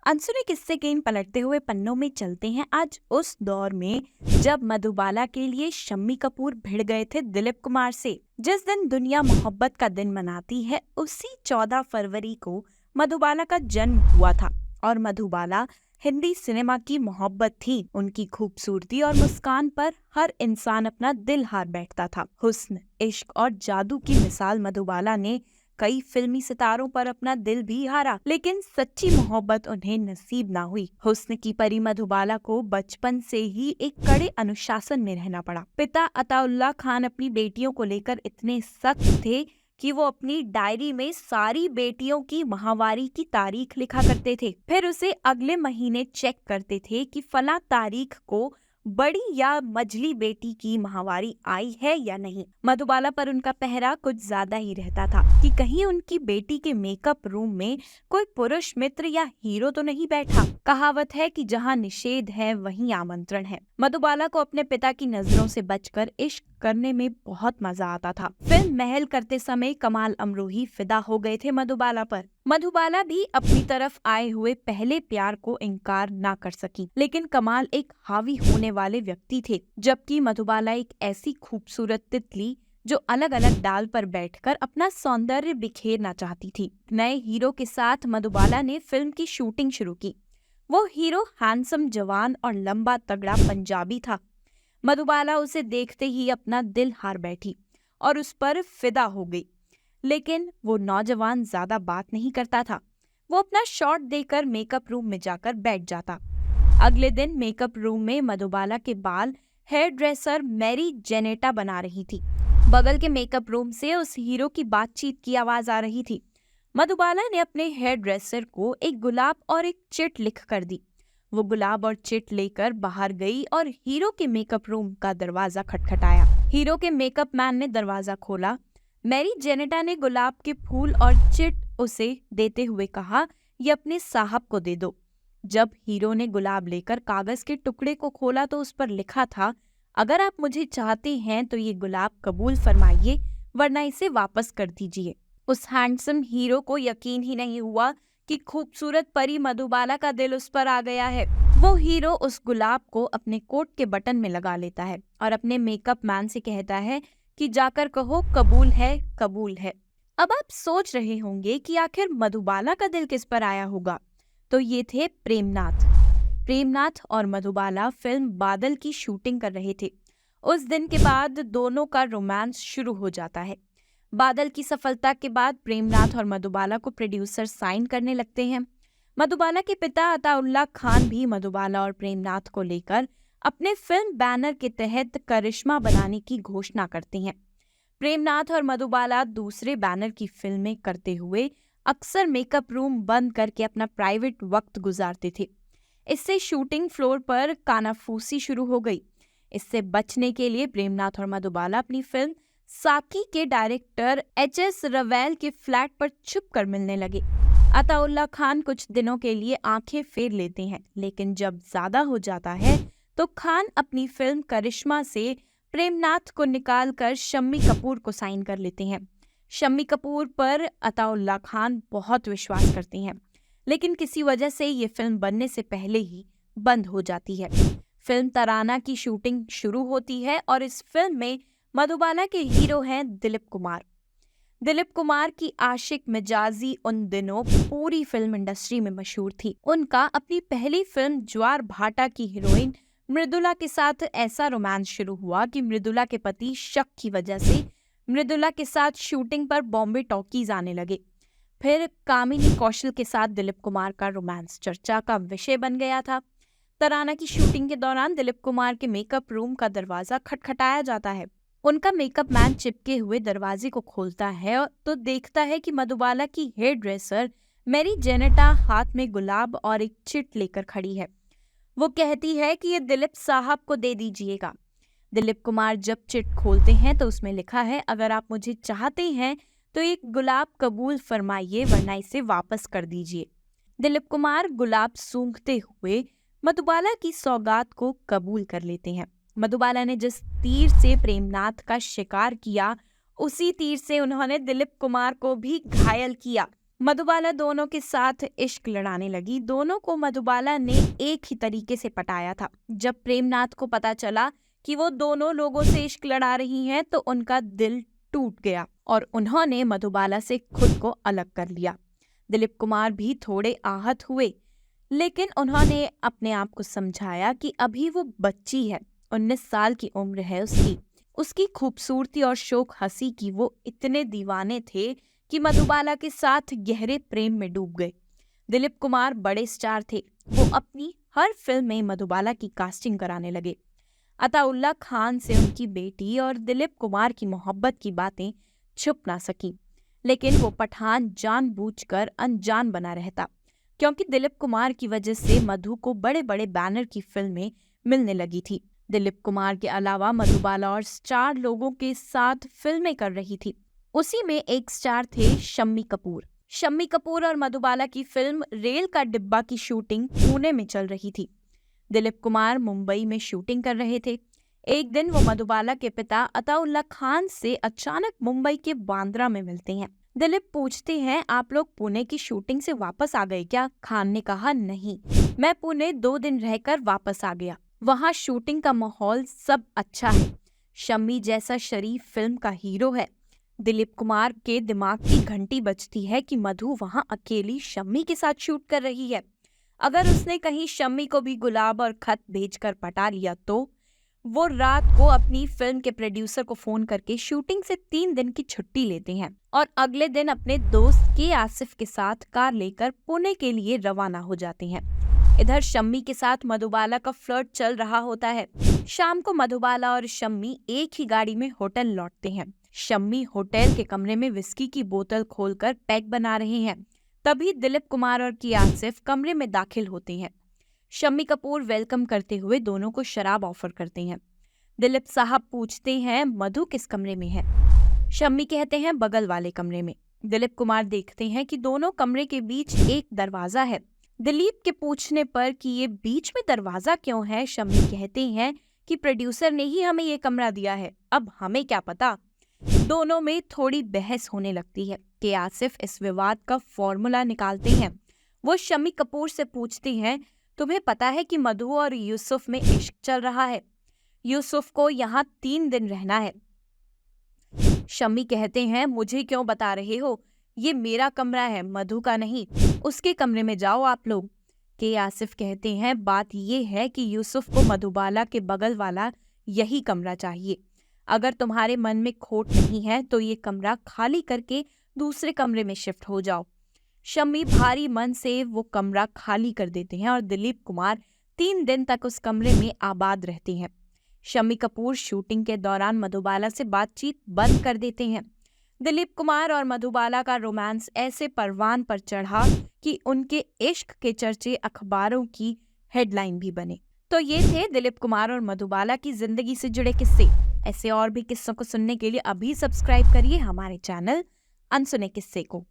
अनसुने किस्से के इन पलटते हुए पन्नों में चलते हैं आज उस दौर में जब मधुबाला के लिए शम्मी कपूर भिड़ गए थे दिलीप कुमार से। जिस दिन दुनिया मोहब्बत का दिन मनाती है उसी 14 फरवरी को मधुबाला का जन्म हुआ था। और मधुबाला हिंदी सिनेमा की मोहब्बत थी। उनकी खूबसूरती और मुस्कान पर हर इंसान अपना दिल हार बैठता था। हुस्न, इश्क और जादू की मिसाल मधुबाला ने कई फिल्मी सितारों पर अपना दिल भी हारा, लेकिन सच्ची मोहब्बत उन्हें नसीब ना हुई। हुस्न की परी मधुबाला को बचपन से ही एक कड़े अनुशासन में रहना पड़ा। पिता अताउल्लाह खान अपनी बेटियों को लेकर इतने सख्त थे कि वो अपनी डायरी में सारी बेटियों की माहवारी की तारीख लिखा करते थे। फिर उसे अगले महीने चेक करते थे कि फला तारीख को बड़ी या मझली बेटी की माहवारी आई है या नहीं। मधुबाला पर उनका पहरा कुछ ज्यादा ही रहता था कि कहीं उनकी बेटी के मेकअप रूम में कोई पुरुष मित्र या हीरो तो नहीं बैठा। कहावत है कि जहाँ निषेध है वहीं आमंत्रण है। मधुबाला को अपने पिता की नजरों से बचकर इश्क करने में बहुत मजा आता था। फिल्म महल करते समय कमाल अमरोही फिदा हो गए थे मधुबाला पर। मधुबाला भी अपनी तरफ आए हुए पहले प्यार को इनकार ना कर सकी, लेकिन कमाल एक हावी होने वाले व्यक्ति थे, जबकि मधुबाला एक ऐसी खूबसूरत तितली जो अलग अलग डाल पर बैठकर अपना सौंदर्य बिखेरना चाहती थी। नए हीरो के साथ मधुबाला ने फिल्म की शूटिंग शुरू की। वो हीरो हैंडसम, जवान और लंबा तगड़ा पंजाबी था। मधुबाला उसे देखते ही अपना दिल हार बैठी और उस पर फिदा हो गई। लेकिन वो नौजवान ज्यादा बात नहीं करता था। वो अपना शॉट देकर मेकअप रूम में जाकर बैठ जाता। अगले दिन मेकअप रूम में मधुबाला के बाल हेयर ड्रेसर मैरी जेनेटा बना रही थी। बगल के मेकअप रूम से उस हीरो की बातचीत की आवाज आ रही थी। मधुबाला ने अपने हेयर ड्रेसर को एक गुलाब और एक चिट लिख कर दी। वो गुलाब और चिट लेकर बाहर गई और हीरो के मेकअप रूम का दरवाजा खटखटाया। हीरो के मेकअप मैन ने दरवाजा खोला। मैरी जेनेटा ने गुलाब के फूल और चिट उसे देते हुए कहा, ये अपने साहब को दे दो। जब हीरो ने गुलाब लेकर कागज के टुकड़े को खोला तो उस पर लिखा था, अगर आप मुझे चाहते हैं तो ये गुलाब कबूल फरमाइए, वरना इसे वापस कर दीजिए। उस हैंडसम हीरो को यकीन ही नहीं हुआ कि खूबसूरत परी मधुबाला का दिल उस पर आ गया है। वो हीरो उस गुलाब को अपने कोट के बटन में लगा लेता है और अपने मेकअप मैन से कहता है कि जाकर कहो कबूल है, कबूल है। अब आप सोच रहे होंगे कि आखिर मधुबाला का दिल किस पर आया होगा। तो ये थे प्रेमनाथ। प्रेमनाथ और मधुबाला फिल्म बादल की शूटिंग कर रहे थे। उस दिन के बाद दोनों का रोमांस शुरू हो जाता है। बादल की सफलता के बाद प्रेमनाथ और मधुबाला को प्रोड्यूसर साइन करने लगते हैं। मधुबाला के पिता अताउल्लाह खान भी मधुबाला और प्रेमनाथ को लेकर अपने फिल्म बैनर के तहत करिश्मा बनाने की घोषणा करते हैं। प्रेमनाथ और मधुबाला दूसरे बैनर की फिल्में करते हुए अक्सर मेकअप रूम बंद करके अपना प्राइवेट वक्त गुजारते थे। इससे शूटिंग फ्लोर पर कानाफूसी शुरू हो गई। इससे बचने के लिए प्रेमनाथ और मधुबाला अपनी फिल्म साकी के डायरेक्टर एच.एस. रवैल के फ्लैट पर छुप कर मिलने लगे। अताउल्लाह खान कुछ दिनों के लिए आंखें फेर लेते हैं, लेकिन जब ज्यादा हो जाता है तो खान अपनी फिल्म करिश्मा से प्रेमनाथ को निकालकर शम्मी कपूर को साइन कर लेते हैं। शम्मी कपूर पर अताउल्लाह खान बहुत विश्वास करते हैं, लेकिन किसी वजह से ये फिल्म बनने से पहले ही बंद हो जाती है। फिल्म तराना की शूटिंग शुरू होती है और इस फिल्म में मधुबाला के हीरो हैं दिलीप कुमार। दिलीप कुमार की आशिक मिजाजी उन दिनों पूरी फिल्म इंडस्ट्री में मशहूर थी। उनका अपनी पहली फिल्म ज्वार भाटा की हीरोइन मृदुला के साथ ऐसा रोमांस शुरू हुआ कि मृदुला के पति शक की वजह से मृदुला के साथ शूटिंग पर बॉम्बे टॉकीज आने लगे। फिर कामिनी कौशल के साथ दिलीप कुमार का रोमांस चर्चा का विषय बन गया था। तराना की शूटिंग के दौरान दिलीप कुमार के मेकअप रूम का दरवाजा खटखटाया जाता है। उनका मेकअप मैन चिपके हुए दरवाजे को खोलता है तो देखता है कि मधुबाला की हेयर ड्रेसर मैरी जेनेटा हाथ में गुलाब और एक चिट लेकर खड़ी है। वो कहती है कि ये दिलीप साहब को दे दीजिएगा। दिलीप कुमार जब चिट खोलते हैं तो उसमें लिखा है, अगर आप मुझे चाहते हैं तो एक गुलाब कबूल फरमाइए, वरना इसे वापस कर दीजिए। दिलीप कुमार गुलाब सूंघते हुए मधुबाला की सौगात को कबूल कर लेते हैं। मधुबाला ने जिस तीर से प्रेमनाथ का शिकार किया, उसी तीर से उन्होंने दिलीप कुमार को भी घायल किया। मधुबाला दोनों के साथ इश्क लड़ाने लगी। दोनों को मधुबाला ने एक ही तरीके से पटाया था। जब प्रेमनाथ को पता चला कि वो दोनों लोगों से इश्क लड़ा रही हैं तो उनका दिल टूट गया और उन्होंने मधुबाला से खुद को अलग कर लिया। दिलीप कुमार भी थोड़े आहत हुए, लेकिन उन्होंने अपने आप को समझाया कि अभी वो बच्ची है, 19 साल की उम्र है उसकी खूबसूरती और शौक हंसी की वो इतने दीवाने थे कि मधुबाला के साथ गहरे प्रेम में डूब गए। दिलीप कुमार बड़े स्टार थे, वो अपनी हर फिल्म में मधुबाला की कास्टिंग कराने लगे। अताउल्ला खान से उनकी बेटी और दिलीप कुमार की मोहब्बत की बातें छुप ना सकी, लेकिन वो पठान जानबूझकर अनजान बना रहता, क्योंकि दिलीप कुमार की वजह से मधु को बड़े बड़े बैनर की फिल्में मिलने लगी थी। दिलीप कुमार के अलावा मधुबाला और स्टार लोगों के साथ फिल्में कर रही थी। उसी में एक स्टार थे शम्मी कपूर। शम्मी कपूर और मधुबाला की फिल्म रेल का डिब्बा की शूटिंग पुणे में चल रही थी। दिलीप कुमार मुंबई में शूटिंग कर रहे थे। एक दिन वो मधुबाला के पिता अताउल्ला खान से अचानक मुंबई के बांद्रा में मिलते हैं। दिलीप पूछते हैं, आप लोग पुणे की शूटिंग से वापस आ गए क्या? खान ने कहा, नहीं, मैं पुणे 2 दिन रहकर वापस आ गया। वहाँ शूटिंग का माहौल सब अच्छा है। शम्मी जैसा शरीफ फिल्म का हीरो है। दिलीप कुमार के दिमाग की घंटी बजती है कि मधु वहाँ अकेली शम्मी के साथ शूट कर रही है। अगर उसने कहीं शम्मी को भी गुलाब और खत भेजकर पटा लिया तो वो रात को अपनी फिल्म के प्रोड्यूसर को फोन करके शूटिंग से 3 दिन की छुट्टी लेते हैं और अगले दिन अपने दोस्त के आसिफ के साथ कार लेकर पुणे के लिए रवाना हो जाते हैं। इधर शम्मी के साथ मधुबाला का फ्लर्ट चल रहा होता है। शाम को मधुबाला और शम्मी एक ही गाड़ी में होटल लौटते हैं। शम्मी होटल के कमरे में विस्की की बोतल खोलकर पैक बना रहे हैं। तभी दिलीप कुमार और की आसिफ कमरे में दाखिल होते हैं। शम्मी कपूर वेलकम करते हुए दोनों को शराब ऑफर करते हैं। दिलीप साहब पूछते हैं, मधु किस कमरे में है? शम्मी कहते हैं, बगल वाले कमरे में। दिलीप कुमार देखते हैं कि दोनों कमरे के बीच एक दरवाजा है। दिलीप के पूछने पर कि ये बीच में दरवाजा क्यों है, शम्मी कहते हैं कि प्रोड्यूसर ने ही हमें ये कमरा दिया है, अब हमें क्या पता। दोनों में थोड़ी बहस होने लगती है कि आसिफ इस विवाद का फॉर्मूला निकालते हैं। वो शम्मी कपूर से पूछते हैं, तुम्हें पता है कि मधु और यूसुफ में इश्क चल रहा है? यूसुफ को यहाँ 3 दिन रहना है। शम्मी कहते हैं, मुझे क्यों बता रहे हो, ये मेरा कमरा है, मधु का नहीं, उसके कमरे में जाओ आप लोग। के आसिफ कहते हैं, बात ये है कि यूसुफ को मधुबाला के बगल वाला यही कमरा चाहिए। अगर तुम्हारे मन में खोट नहीं है तो ये कमरा खाली करके दूसरे कमरे में शिफ्ट हो जाओ। शम्मी भारी मन से वो कमरा खाली कर देते हैं और दिलीप कुमार 3 दिन तक उस कमरे में आबाद रहते हैं। शम्मी कपूर शूटिंग के दौरान मधुबाला से बातचीत बंद कर देते हैं। दिलीप कुमार और मधुबाला का रोमांस ऐसे परवान पर चढ़ा कि उनके इश्क के चर्चे अखबारों की हेडलाइन भी बने। तो ये थे दिलीप कुमार और मधुबाला की जिंदगी से जुड़े किस्से। ऐसे और भी किस्सों को सुनने के लिए अभी सब्सक्राइब करिए हमारे चैनल अनसुने किस्से को।